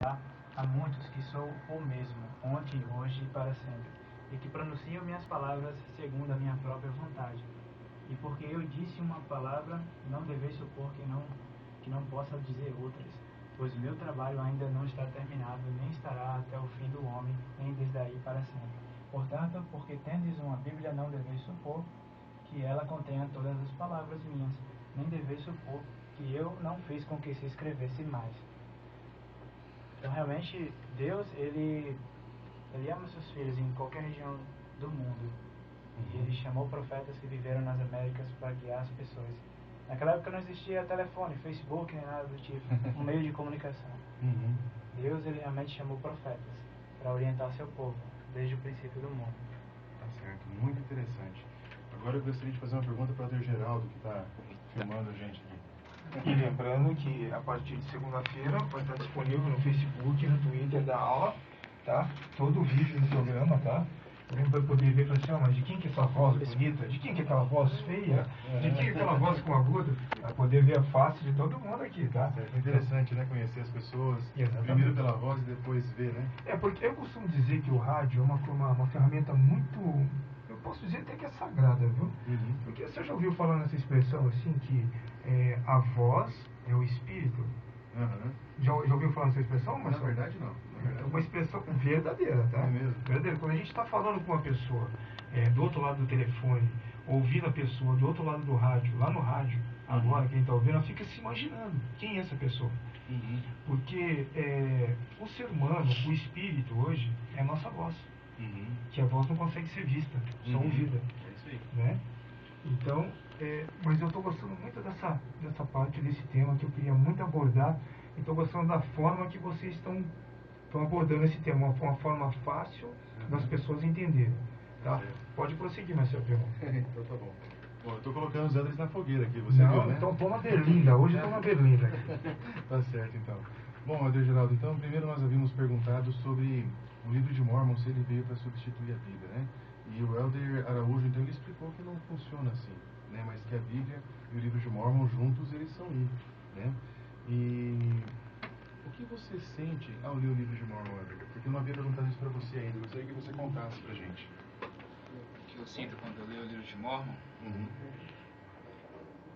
há muitos que sou o mesmo, ontem, hoje e para sempre, e que pronunciam minhas palavras segundo a minha própria vontade. E porque eu disse uma palavra, não deveis supor que não possa dizer outras, pois meu trabalho ainda não está terminado, nem estará até o fim do homem, nem desde aí para sempre. Portanto, porque tendes uma Bíblia, não deveis supor que ela contenha todas as palavras minhas, nem deveis supor que eu não fiz com que se escrevesse mais. Então, realmente, Deus, ele ama seus filhos em qualquer região do mundo. E ele chamou profetas que viveram nas Américas para guiar as pessoas. Naquela época não existia telefone, Facebook, nem nada do tipo, um meio de comunicação. Deus, ele realmente chamou profetas para orientar seu povo, desde o princípio do mundo. Tá certo, muito interessante. Agora eu gostaria de fazer uma pergunta para o Dr. Geraldo, que está filmando a gente aqui. E lembrando que a partir de segunda-feira vai estar disponível no Facebook e no Twitter da aula, tá? Todo o vídeo do programa, tá? Alguém vai poder ver e falar assim, mas de quem que é aquela voz bonita? De quem que é aquela voz feia? De quem que é aquela voz com agudo? Vai poder ver a face de todo mundo aqui, tá? É interessante, né? Conhecer as pessoas, primeiro pela voz e depois ver, né? É, porque eu costumo dizer que o rádio é uma ferramenta muito, eu posso dizer até que é sagrada, viu? Porque você já ouviu falar nessa expressão assim, que a voz é o espírito? Já ouviu falar nessa expressão? Na verdade, não. É uma expressão verdadeira, tá? É mesmo. Verdadeira. Quando a gente está falando com uma pessoa do outro lado do telefone, ouvindo a pessoa do outro lado do rádio, lá no rádio, agora quem está ouvindo, ela fica se imaginando quem é essa pessoa. Porque o ser humano, o espírito hoje, é a nossa voz. Que a voz não consegue ser vista, só ouvida. É isso aí. Né? Então, mas eu estou gostando muito dessa parte, desse tema que eu queria muito abordar. E estou gostando da forma que vocês estão abordando esse tema, uma forma fácil das pessoas entenderem. Tá? Pode prosseguir, Marcelo. Então tá bom. Bom, eu estou colocando os Andres na fogueira aqui, você viu, né? Então toma berlinda, hoje toma berlinda. Tá certo, então. Bom, Adeus Geraldo, então primeiro nós havíamos perguntado sobre o livro de Mórmon, se ele veio para substituir a Bíblia, né? E o Elder Araújo, então, ele explicou que não funciona assim, né? Mas que a Bíblia e o livro de Mórmon juntos, eles são um, né? E o que você sente ao ler o livro de Mórmon, Elder? Porque eu não havia perguntado isso para você ainda, eu gostaria que você contasse pra gente. O que eu sinto quando eu leio o livro de Mórmon?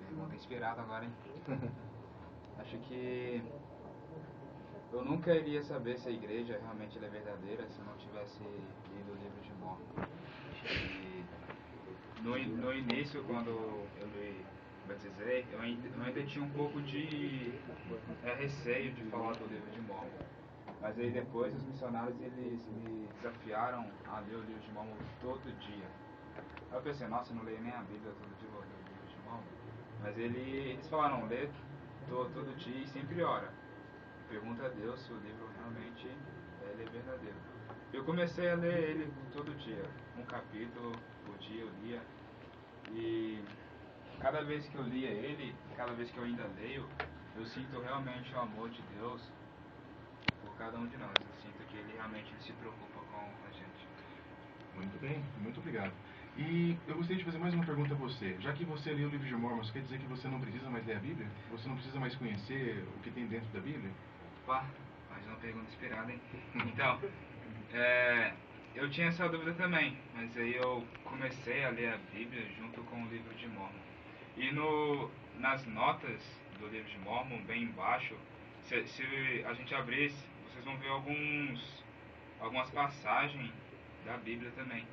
Pergunta inspirada agora, hein? Acho que eu nunca iria saber se a igreja realmente é verdadeira se eu não tivesse lido o livro de Mórmon. E no início, quando eu me batizei, eu ainda tinha um pouco de receio de falar do livro de Mórmon. Mas aí depois os missionários eles me desafiaram a ler o livro de Mórmon todo dia. Aí eu pensei, nossa, eu não leio nem a Bíblia todo dia, vou ler o livro de Mórmon. Mas eles falaram, lê todo dia e sempre ora. Pergunta a Deus se o livro realmente é verdadeiro. Eu comecei a ler ele todo dia, um capítulo por dia eu lia. E cada vez que eu lia ele, cada vez que eu ainda leio, eu sinto realmente o amor de Deus por cada um de nós. Eu sinto que ele realmente se preocupa com a gente. Muito bem, muito obrigado. E eu gostaria de fazer mais uma pergunta a você. Já que você leu o livro de Mórmon, quer dizer que você não precisa mais ler a Bíblia? Você não precisa mais conhecer o que tem dentro da Bíblia? Opa, mais uma pergunta inspirada, hein? Então, eu tinha essa dúvida também, mas aí eu comecei a ler a Bíblia junto com o livro de Mórmon. E nas notas do livro de Mórmon, bem embaixo, se a gente abrir, vocês vão ver algumas passagens da Bíblia também.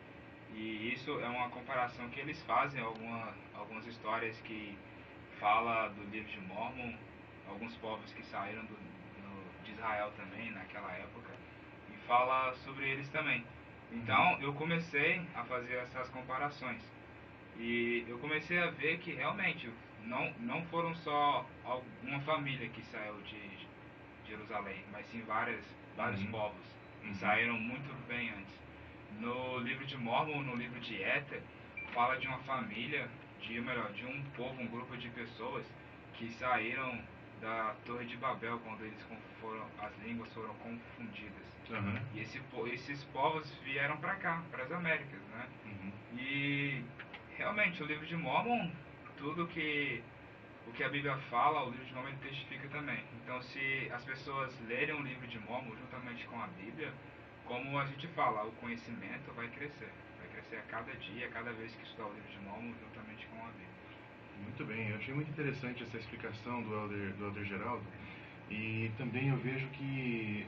E isso é uma comparação que eles fazem, algumas histórias que fala do livro de Mórmon, alguns povos que saíram de Israel também naquela época, e fala sobre eles também. Então eu comecei a fazer essas comparações e eu comecei a ver que realmente não foram só uma família que saiu de Jerusalém, mas sim vários povos que saíram muito bem antes. No livro de Mórmon, no livro de Éter, fala de uma família, de um povo, um grupo de pessoas que saíram da Torre de Babel quando as línguas foram confundidas. E esses povos vieram para cá, para as Américas, né? E realmente o livro de Mórmon, tudo que o que a Bíblia fala, o livro de Mórmon testifica também. Então, se as pessoas lerem o livro de Mórmon juntamente com a Bíblia, como a gente fala, o conhecimento vai crescer. Vai crescer a cada dia, a cada vez que estudar o livro de Mórmon juntamente com a Bíblia. Muito bem, eu achei muito interessante essa explicação do Elder Geraldo. E também eu vejo que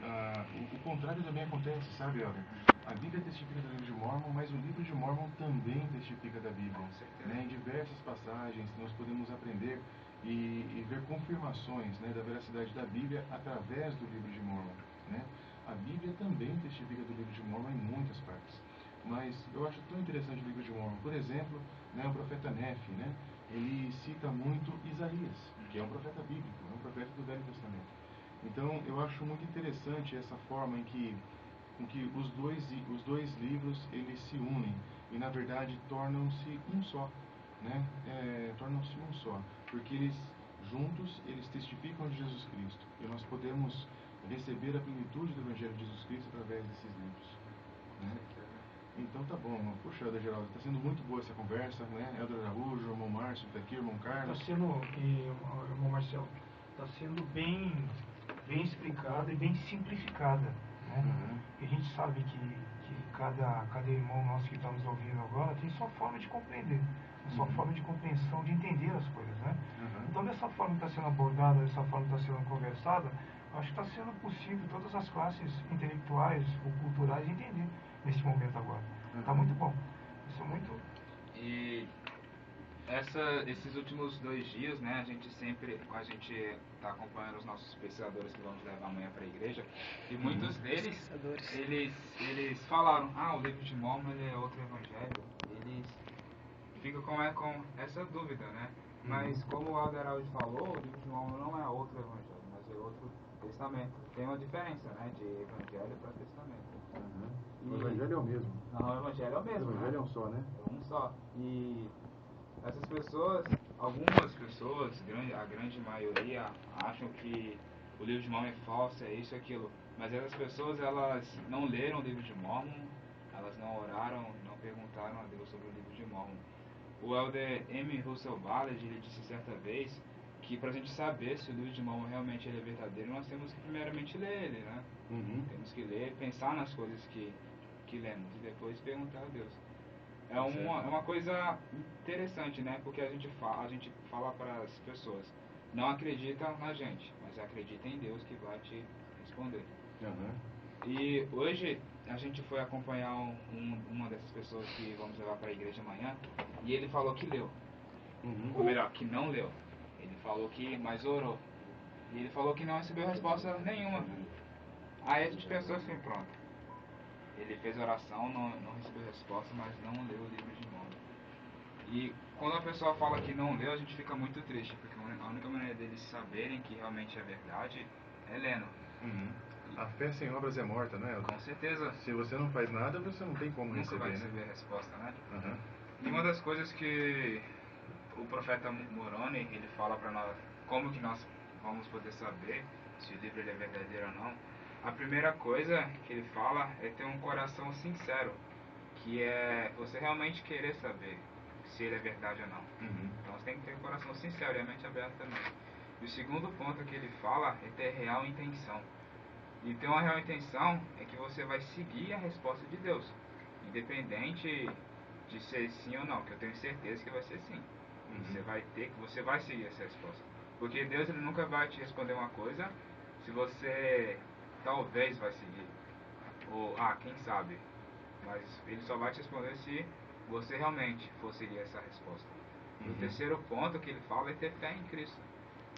o contrário também acontece, sabe, Elder? A Bíblia testifica do livro de Mórmon, mas o livro de Mórmon também testifica da Bíblia. Né? Em diversas passagens nós podemos aprender e ver confirmações, né, da veracidade da Bíblia através do livro de Mórmon. Né? A Bíblia também testifica do livro de Mórmon em muitas partes. Mas eu acho tão interessante o livro de Mórmon. Por exemplo, né, o profeta Nefe, né, ele cita muito Isaías, que é um profeta bíblico, é um profeta do Velho Testamento. Então, eu acho muito interessante essa forma em que os dois livros eles se unem e, na verdade, tornam-se um só. Né? Tornam-se um só, porque eles juntos eles testificam de Jesus Cristo e nós podemos receber a plenitude do Evangelho de Jesus Cristo através desses livros. Né? Então tá bom, puxa, Elder Geraldo, está sendo muito boa essa conversa, né? Elder Araújo, irmão Márcio está aqui, irmão Carlos. Está sendo, irmão Marcelo, está sendo bem explicada e bem simplificada. Né? Uhum. E a gente sabe que cada irmão nosso que está nos ouvindo agora tem sua forma de compreender, a sua forma de compreensão, de entender as coisas. Né? Uhum. Então, dessa forma que está sendo abordada, dessa forma que está sendo conversada, acho que está sendo possível todas as classes intelectuais ou culturais entender nesse momento agora. Está muito bom. Isso é muito... E esses últimos 2 dias, né, a gente está acompanhando os nossos pesquisadores que vamos levar amanhã para a igreja, e muitos deles, eles falaram, o livro de Mórmon ele é outro evangelho. Eles ficam com essa dúvida, né? Mas como o Elder Araújo falou, o livro de Mórmon não é outro evangelho, mas é outro testamento. Tem uma diferença, né, de evangelho para testamento. O evangelho é o mesmo. Não, o evangelho é o mesmo. O evangelho né? é um só, né? É um só. E essas pessoas, algumas pessoas, a grande maioria, acham que o livro de Mórmon é falso, é isso e aquilo. Mas essas pessoas, elas não leram o livro de Mórmon, elas não oraram, não perguntaram a Deus sobre o livro de Mórmon. O Elder M. Russell Ballard, ele disse certa vez que para a gente saber se o livro de Mórmon realmente ele é verdadeiro, nós temos que primeiramente ler ele, né? Temos que ler, pensar nas coisas que lemos e depois perguntar a Deus. É uma coisa interessante, né? Porque a gente fala para as pessoas, não acredita na gente, mas acredita em Deus que vai te responder. E hoje a gente foi acompanhar uma dessas pessoas que vamos levar para a igreja amanhã, e ele falou que leu. Ou melhor, que não leu. Ele falou que mais orou. E ele falou que não recebeu resposta nenhuma. Aí a gente pensou assim, pronto. Ele fez oração, não recebeu resposta, mas não leu o livro de Mórmon. E quando a pessoa fala que não leu, a gente fica muito triste, porque a única maneira deles saberem que realmente é verdade é lendo. A fé sem obras é morta, né? Com certeza. Se você não faz nada, você não tem como Nunca vai receber, receber né? a resposta, né? E uma das coisas que o profeta Moroni, ele fala para nós, como que nós vamos poder saber se o livro ele é verdadeiro ou não. A primeira coisa que ele fala é ter um coração sincero, que é você realmente querer saber se ele é verdade ou não. Então você tem que ter um coração sincero e a mente aberta também. E o segundo ponto que ele fala é ter real intenção. E ter uma real intenção é que você vai seguir a resposta de Deus, independente de ser sim ou não, que eu tenho certeza que vai ser sim. Você vai seguir essa resposta. Porque Deus ele nunca vai te responder uma coisa se você talvez vai seguir. Ou, quem sabe. Mas ele só vai te responder se você realmente for seguir essa resposta. E o terceiro ponto que ele fala é ter fé em Cristo.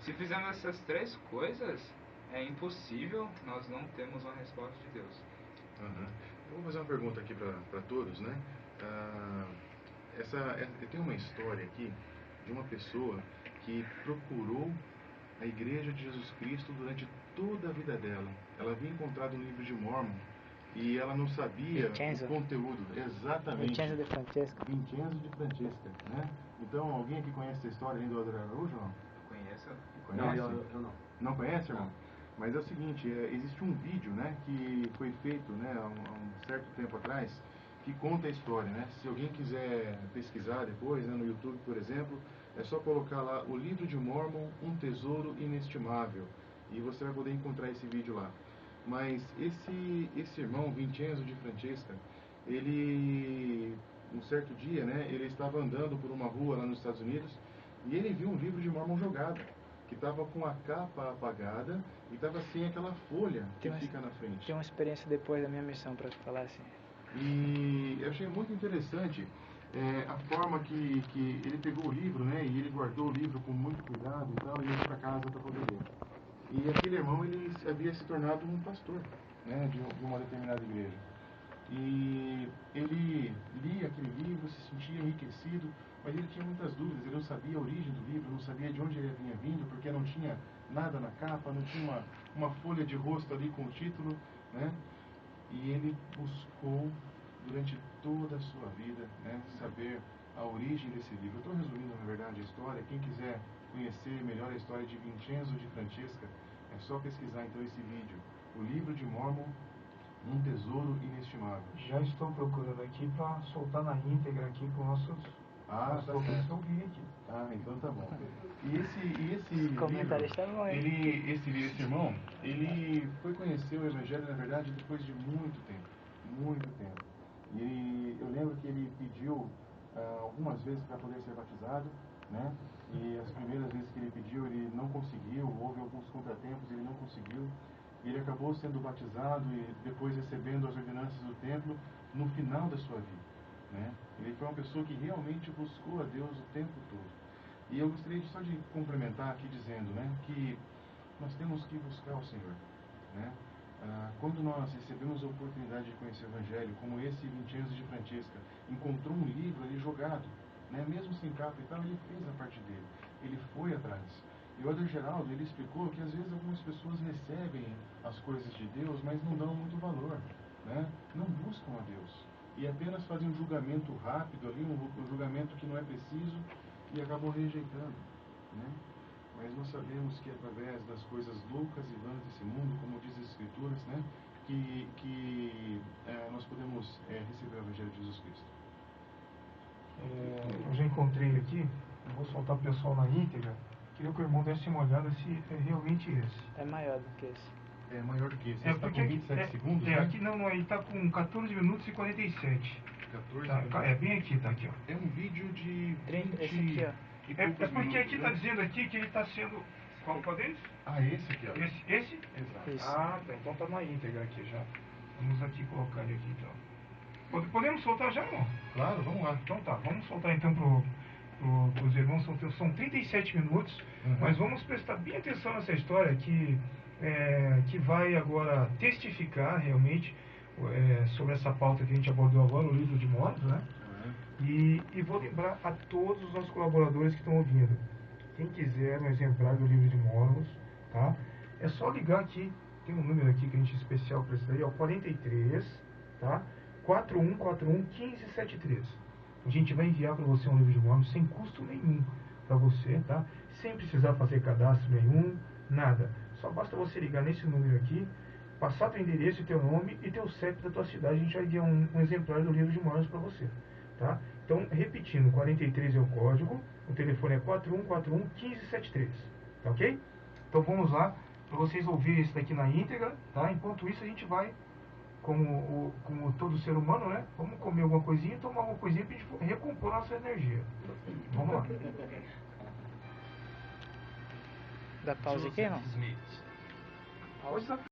Se fizermos essas 3 coisas, é impossível nós não termos uma resposta de Deus. Eu vou fazer uma pergunta aqui para todos, né? Eu tenho uma história aqui de uma pessoa que procurou a Igreja de Jesus Cristo durante toda a vida dela. Ela havia encontrado um livro de Mórmon e ela não sabia o conteúdo. Exatamente. Vincenzo de Francesca. Vincenzo de Francesca, né? Então, alguém aqui conhece essa história ainda do Elder Araújo? Eu conheço. Conhece? Não, eu não. Não conhece, irmão? Mas é o seguinte, existe um vídeo, né, que foi feito, né, há um certo tempo atrás, que conta a história, né? Se alguém quiser pesquisar depois, né, no YouTube, por exemplo, é só colocar lá o Livro de Mormon, um tesouro inestimável, e você vai poder encontrar esse vídeo lá. Mas esse irmão, Vincenzo de Francesca, ele, um certo dia, né, ele estava andando por uma rua lá nos Estados Unidos e ele viu um livro de Mormon jogado, que estava com a capa apagada e estava sem aquela folha que fica na frente. Tem uma experiência depois da minha missão para falar assim. E eu achei muito interessante a forma que ele pegou o livro, né, e ele guardou o livro com muito cuidado e tal, e ia para casa para poder ler. E aquele irmão, ele havia se tornado um pastor, né, de uma determinada igreja. E ele lia aquele livro, se sentia enriquecido, mas ele tinha muitas dúvidas, ele não sabia a origem do livro, não sabia de onde ele vinha vindo, porque não tinha nada na capa, não tinha uma folha de rosto ali com o título, né? E ele buscou durante toda a sua vida, né, saber a origem desse livro. Eu estou resumindo, na verdade, a história. Quem quiser conhecer melhor a história de Vincenzo de Francesca, é só pesquisar então esse vídeo, o Livro de Mormon, um tesouro inestimável. Já estou procurando aqui para soltar na íntegra aqui para os nossos ouvintes ouvirem aqui. Ah, então tá bom. E esse livro, esse irmão, ele foi conhecer o Evangelho, na verdade, depois de muito tempo. Muito tempo. E eu lembro que ele pediu algumas vezes para poder ser batizado, né? E as primeiras vezes que ele pediu, ele não conseguiu, houve alguns contratempos, ele não conseguiu. E ele acabou sendo batizado e depois recebendo as ordenanças do templo no final da sua vida, né? Ele foi uma pessoa que realmente buscou a Deus o tempo todo. E eu gostaria só de complementar aqui dizendo, né, que nós temos que buscar o Senhor, né? Quando nós recebemos a oportunidade de conhecer o Evangelho, como esse Vincenzo de Francesca encontrou um livro ali jogado, né, mesmo sem capa e tal, ele fez a parte dele, ele foi atrás. E o Elder Geraldo, ele explicou que às vezes algumas pessoas recebem as coisas de Deus, mas não dão muito valor, né? Não buscam a Deus e apenas fazem um julgamento rápido ali, um julgamento que não é preciso e acabam rejeitando, né? Mas nós sabemos que através das coisas loucas e vãs desse mundo, como diz as Escrituras, né, que nós podemos receber o Evangelho de Jesus Cristo. Eu já encontrei aqui, eu vou soltar o pessoal na íntegra. Queria que o irmão desse uma olhada se é realmente esse. É maior do que esse. É maior do que esse. Está com 27 segundos, né? Aqui não, ele está com 14 minutos e 47. 14 tá, minutos? É bem aqui, tá aqui, ó. É um vídeo de 30, esse aqui, ó. É porque aqui está dizendo aqui que ele está sendo... Qual deles? Ah, esse aqui, ó. Esse? Exato. Isso. Ah, tá. Então tá na íntegra aqui já. Vamos aqui colocar ele aqui, então. Podemos soltar já, irmão? Claro, vamos lá. Então tá, vamos soltar então pros irmãos. São 37 minutos, mas vamos prestar bem atenção nessa história que vai agora testificar realmente sobre essa pauta que a gente abordou agora, o livro de Mormon, né? E vou lembrar a todos os nossos colaboradores que estão ouvindo. Quem quiser um exemplar do livro de Mormon, tá? É só ligar aqui, tem um número aqui que a gente especial para isso daí, ó, 43, tá? 4141-1573. A gente vai enviar para você um livro de Mormon sem custo nenhum para você, tá? Sem precisar fazer cadastro nenhum, nada. Só basta você ligar nesse número aqui, passar teu endereço, teu nome e teu CEP da tua cidade. A gente vai enviar um exemplar do livro de Mormon para você, tá? Então, repetindo, 43 é o código, o telefone é 4141-1573, tá ok? Então vamos lá, para vocês ouvirem isso daqui na íntegra, tá? Enquanto isso a gente vai, como todo ser humano, né? Vamos comer alguma coisinha e tomar alguma coisinha para a gente recompor nossa energia. Vamos lá. Dá pausa aqui, não? Pode dar